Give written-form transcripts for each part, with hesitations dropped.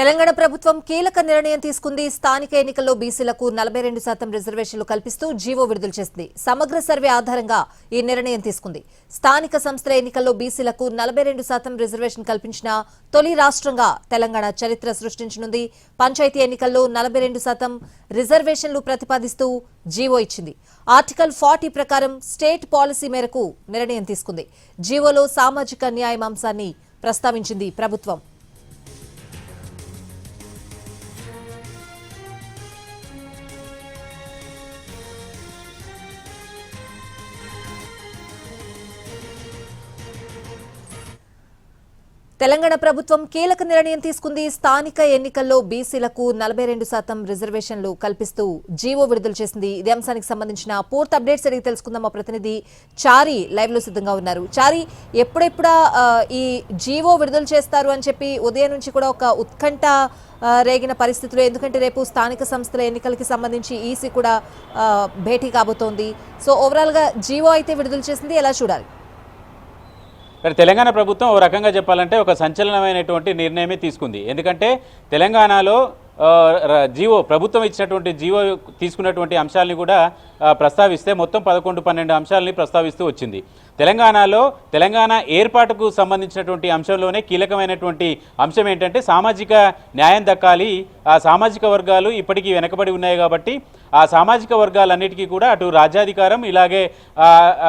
తెలంగాణ ప్రభుత్వం కీలక నిర్ణయం తీసుకుంది. స్థానిక ఎన్నికల్లో బీసీలకు 42% రిజర్వేషన్లు కల్పిస్తూ జీవో విడుదల చేసింది. సమగ్ర సర్వే ఆధారంగా ఈ నిర్ణయం తీసుకుంది. స్థానిక సంస్థల ఎన్నికల్లో బీసీలకు 42% రిజర్వేషన్ కల్పించిన తొలి రాష్ట్రంగా తెలంగాణ చరిత్ర సృష్టించనుంది. పంచాయతీ ఎన్నికల్లో 42% రిజర్వేషన్లు ప్రతిపాదిస్తూ జీవో ఇచ్చింది. ఆర్టికల్ 40 ప్రకారం స్టేట్ పాలసీ మేరకు నిర్ణయం తీసుకుంది. జీవోలో సామాజిక న్యాయం అంశాన్ని ప్రస్తావించింది ప్రభుత్వం. తెలంగాణ ప్రభుత్వం కీలక నిర్ణయం తీసుకుంది. స్థానిక ఎన్నికల్లో బీసీలకు 42% రిజర్వేషన్లు కల్పిస్తూ జీవో విడుదల చేసింది. ఇదే అంశానికి సంబంధించిన పూర్తి అప్డేట్స్ అడిగి తెలుసుకుందాం. మా ప్రతినిధి చారి లైవ్ లో సిద్ధంగా ఉన్నారు. చారి, ఎప్పుడెప్పుడా ఈ జీవో విడుదల చేస్తారు అని చెప్పి ఉదయం నుంచి కూడా ఒక ఉత్కంఠ రేగిన పరిస్థితులు, ఎందుకంటే రేపు స్థానిక సంస్థల ఎన్నికలకి సంబంధించి ఈసీ కూడా భేటీ కాబోతోంది. సో ఓవరాల్ గా జీవో అయితే విడుదల చేసింది, ఎలా చూడాలి? తెలంగాణ ప్రభుత్వం ఓ రకంగా చెప్పాలంటే ఒక సంచలనమైనటువంటి నిర్ణయమే తీసుకుంది. ఎందుకంటే తెలంగాణలో ప్రభుత్వం ఇచ్చినటువంటి జీవో తీసుకున్నటువంటి అంశాలని కూడా ప్రస్తావిస్తే మొత్తం 11-12 అంశాలని ప్రస్తావిస్తూ వచ్చింది. తెలంగాణ ఏర్పాటుకు సంబంధించినటువంటి అంశంలోనే కీలకమైనటువంటి అంశం ఏంటంటే సామాజిక న్యాయం దక్కాలి. ఆ సామాజిక వర్గాలు ఇప్పటికీ వెనకబడి ఉన్నాయి కాబట్టి ఆ సామాజిక వర్గాలన్నిటికీ కూడా అటు రాజ్యాధికారం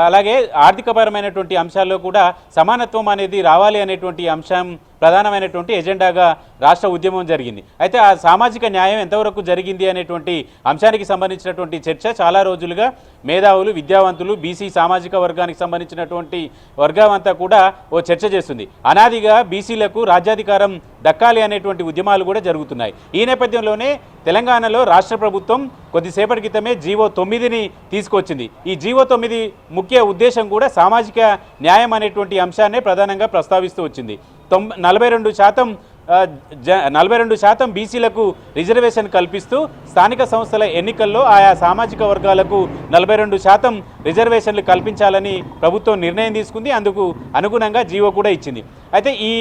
అలాగే ఆర్థికపరమైనటువంటి అంశాల్లో కూడా సమానత్వం అనేది రావాలి అనేటువంటి అంశం ప్రధానమైనటువంటి ఎజెండాగా రాష్ట్ర ఉద్యమం జరిగింది. అయితే ఆ సామాజిక న్యాయం ఎంతవరకు జరిగింది అనేటువంటి అంశానికి సంబంధించినటువంటి చర్చ చాలా రోజులుగా మేధావులు, విద్యావంతులు, బీసీ సామాజిక వర్గానికి సంబంధించినటువంటి వర్గం అంతా కూడా ఓ చర్చ చేస్తుంది. అనాదిగా బీసీలకు రాజ్యాధికారం దక్కాలి అనేటువంటి ఉద్యమాలు కూడా జరుగుతున్నాయి. ఈ నేపథ్యంలోనే తెలంగాణలో రాష్ట్ర ప్రభుత్వం కొద్దిసేపటి క్రితమే జీవో 9ని తీసుకొచ్చింది. ఈ జీవో 9 ముఖ్య ఉద్దేశం కూడా సామాజిక న్యాయం అనేటువంటి అంశాన్నే ప్రధానంగా ప్రస్తావిస్తూ వచ్చింది. 42% బీసీలకు రిజర్వేషన్ కల్పిస్తూ స్థానిక సంస్థల ఎన్నికల్లో ఆయా సామాజిక వర్గాలకు 42% రిజర్వేషన్లు కల్పించాలని ప్రభుత్వం నిర్ణయం తీసుకుంది. అందుకు అనుగుణంగా జీవో కూడా ఇచ్చింది. అయితే ఈ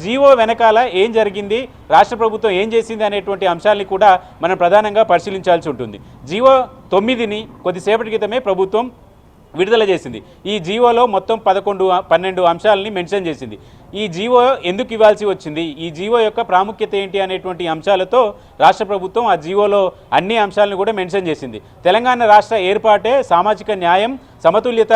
జీవో వెనకాల ఏం జరిగింది, రాష్ట్ర ప్రభుత్వం ఏం చేసింది అనేటువంటి అంశాలని కూడా మనం ప్రధానంగా పరిశీలించాల్సి ఉంటుంది. జీవో 9ని కొద్దిసేపటి క్రితమే ప్రభుత్వం విడుదల చేసింది. ఈ జీవోలో మొత్తం 11-12 అంశాలని మెన్షన్ చేసింది. ఈ జీవో ఎందుకు ఇవ్వాల్సి వచ్చింది, ఈ జీవో యొక్క ప్రాముఖ్యత ఏంటి అనేటువంటి అంశాలతో రాష్ట్ర ప్రభుత్వం ఆ జీవోలో అన్ని అంశాలను కూడా మెన్షన్ చేసింది. తెలంగాణ రాష్ట్ర ఏర్పాటే సామాజిక న్యాయం, సమతుల్యత,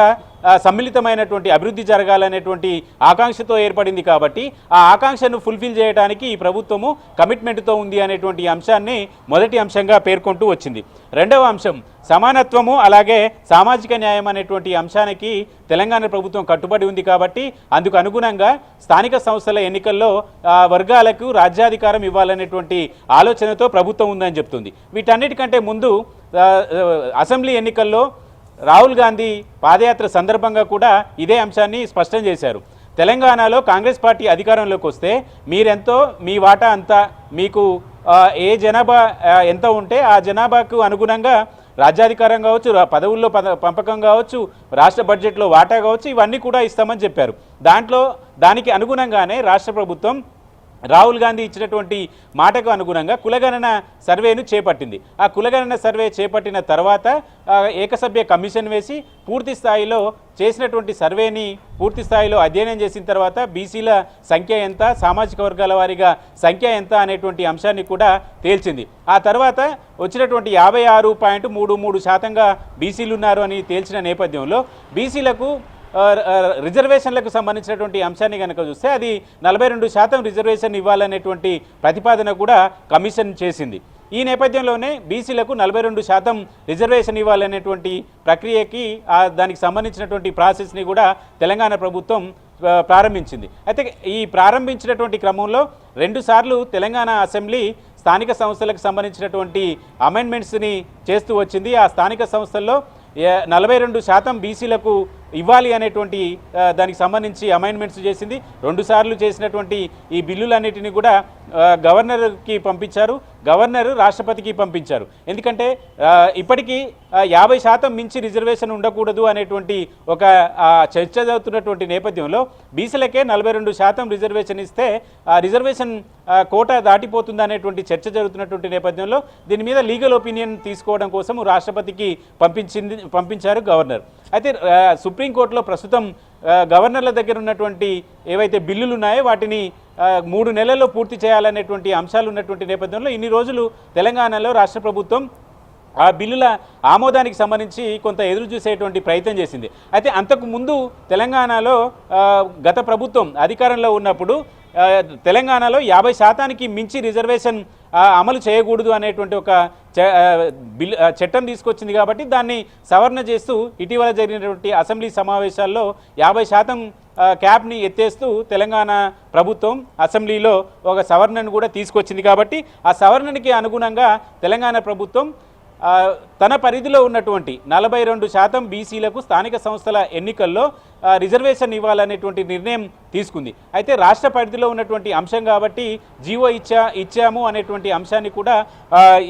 సమ్మిళితమైనటువంటి అభివృద్ధి జరగాలనేటువంటి ఆకాంక్షతో ఏర్పడింది కాబట్టి ఆ ఆకాంక్షను ఫుల్ఫిల్ చేయడానికి ఈ ప్రభుత్వము కమిట్మెంట్తో ఉంది అనేటువంటి అంశాన్ని మొదటి అంశంగా పేర్కొంటూ వచ్చింది. రెండవ అంశం సమానత్వము, అలాగే సామాజిక న్యాయం అనేటువంటి అంశానికి తెలంగాణ ప్రభుత్వం కట్టుబడి ఉంది కాబట్టి అందుకు అనుగుణంగా స్థానిక సంస్థల ఎన్నికల్లో వర్గాలకు రాజ్యాధికారం ఇవ్వాలనేటువంటి ఆలోచనతో ప్రభుత్వం ఉందని చెప్తుంది. వీటన్నిటికంటే ముందు అసెంబ్లీ ఎన్నికల్లో రాహుల్ గాంధీ పాదయాత్ర సందర్భంగా కూడా ఇదే అంశాన్ని స్పష్టం చేశారు. తెలంగాణలో కాంగ్రెస్ పార్టీ అధికారంలోకి వస్తే మీరెంతో, మీ వాటా అంతా, మీకు ఏ జనాభా ఎంత ఉంటే ఆ జనాభాకు అనుగుణంగా రాజ్యాధికారం కావచ్చు, పదవుల్లో పంపకం కావచ్చు, రాష్ట్ర బడ్జెట్లో వాటా కావచ్చు, ఇవన్నీ కూడా ఇస్తామని చెప్పారు. దానికి అనుగుణంగానే రాష్ట్ర ప్రభుత్వం రాహుల్ గాంధీ ఇచ్చినటువంటి మాటకు అనుగుణంగా కులగణన సర్వేను చేపట్టింది. ఆ కులగణన సర్వే చేపట్టిన తర్వాత ఏకసభ్య కమిషన్ వేసి పూర్తి స్థాయిలో చేసినటువంటి సర్వేని పూర్తి స్థాయిలో అధ్యయనం చేసిన తర్వాత బీసీల సంఖ్య ఎంత, సామాజిక వర్గాల వారీగా సంఖ్య ఎంత అనేటువంటి అంశాన్ని కూడా తేల్చింది. ఆ తర్వాత వచ్చినటువంటి 56.33% బీసీలు ఉన్నారు అని తేల్చిన నేపథ్యంలో బీసీలకు రిజర్వేషన్లకు సంబంధించినటువంటి అంశాన్ని కనుక చూస్తే అది 42% రిజర్వేషన్ ఇవ్వాలనేటువంటి ప్రతిపాదన కూడా కమిషన్ చేసింది. ఈ నేపథ్యంలోనే బీసీలకు 42% రిజర్వేషన్ ఇవ్వాలనేటువంటి ప్రక్రియకి దానికి సంబంధించినటువంటి ప్రాసెస్ని కూడా తెలంగాణ ప్రభుత్వం ప్రారంభించింది. అయితే ఈ ప్రారంభించినటువంటి క్రమంలో 2 సార్లు తెలంగాణ అసెంబ్లీ స్థానిక సంస్థలకు సంబంధించినటువంటి అమెండ్మెంట్స్ని చేస్తూ వచ్చింది. ఆ స్థానిక సంస్థల్లో 42% బీసీలకు ఇవ్వాలి అనేటువంటి దానికి సంబంధించి అమైండ్మెంట్స్ చేసింది. 2 సార్లు చేసినటువంటి ఈ బిల్లులన్నిటిని కూడా గవర్నర్కి పంపించారు, గవర్నర్ రాష్ట్రపతికి పంపించారు. ఎందుకంటే ఇప్పటికీ 50% మించి రిజర్వేషన్ ఉండకూడదు అనేటువంటి ఒక చర్చ జరుగుతున్నటువంటి నేపథ్యంలో బీసీలకే 42% రిజర్వేషన్ ఇస్తే ఆ రిజర్వేషన్ కోటా దాటిపోతుంది అనేటువంటి చర్చ జరుగుతున్నటువంటి నేపథ్యంలో దీని మీద లీగల్ ఒపీనియన్ తీసుకోవడం కోసం రాష్ట్రపతికి పంపించారు గవర్నర్. అయితే సుప్రీంకోర్టులో ప్రస్తుతం గవర్నర్ల దగ్గర ఉన్నటువంటి ఏవైతే బిల్లులు ఉన్నాయో వాటిని 3 నెలల్లో పూర్తి చేయాలనేటువంటి అంశాలు ఉన్నటువంటి నేపథ్యంలో ఇన్ని రోజులు తెలంగాణలో రాష్ట్ర ప్రభుత్వం ఆ బిల్లుల ఆమోదానికి సంబంధించి కొంత ఎదురు చూసేటువంటి ప్రయత్నం చేసింది. అయితే అంతకు ముందు తెలంగాణలో గత ప్రభుత్వం అధికారంలో ఉన్నప్పుడు తెలంగాణలో 50%కి మించి రిజర్వేషన్ అమలు చేయకూడదు అనేటువంటి ఒక చట్టం తీసుకొచ్చింది. కాబట్టి దాన్ని సవరణ చేస్తూ ఇటీవల జరిగినటువంటి అసెంబ్లీ సమావేశాల్లో 50% క్యాప్ని ఎత్తేస్తూ తెలంగాణ ప్రభుత్వం అసెంబ్లీలో ఒక సవరణను కూడా తీసుకొచ్చింది. కాబట్టి ఆ సవరణకి అనుగుణంగా తెలంగాణ ప్రభుత్వం తన పరిధిలో ఉన్నటువంటి 42% బీసీలకు స్థానిక సంస్థల ఎన్నికల్లో రిజర్వేషన్ ఇవ్వాలనేటువంటి నిర్ణయం తీసుకుంది. అయితే రాష్ట్ర పరిధిలో ఉన్నటువంటి అంశం కాబట్టి జీవో ఇచ్చాము అనేటువంటి అంశాన్ని కూడా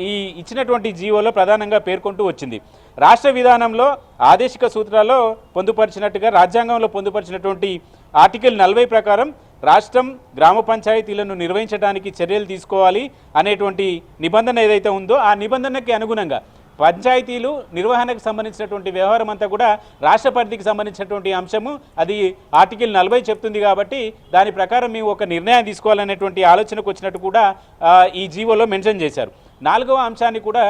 ఈ ఇచ్చినటువంటి జీవోలో ప్రధానంగా పేర్కొంటూ వచ్చింది. రాష్ట్ర విధానంలో ఆదేశిక సూత్రాల్లో పొందుపరిచినట్టుగా రాజ్యాంగంలో పొందుపరిచినటువంటి ఆర్టికల్ 40 ప్రకారం రాష్ట్రం గ్రామ పంచాయతీలను నిర్వహించడానికి చర్యలు తీసుకోవాలి అనేటువంటి నిబంధన ఏదైతే ఉందో ఆ నిబంధనకి అనుగుణంగా పంచాయతీలు నిర్వహణకు సంబంధించినటువంటి వ్యవహారం అంతా కూడా రాష్ట్ర పరిధికి సంబంధించినటువంటి అంశము అది ఆర్టికల్ 40 చెప్తుంది. కాబట్టి దాని ప్రకారం మేము ఒక నిర్ణయం తీసుకోవాలనేటువంటి ఆలోచనకు వచ్చినట్టు కూడా ఈ జీవోలో మెన్షన్ చేశారు. 4వ అంశాన్ని కూడా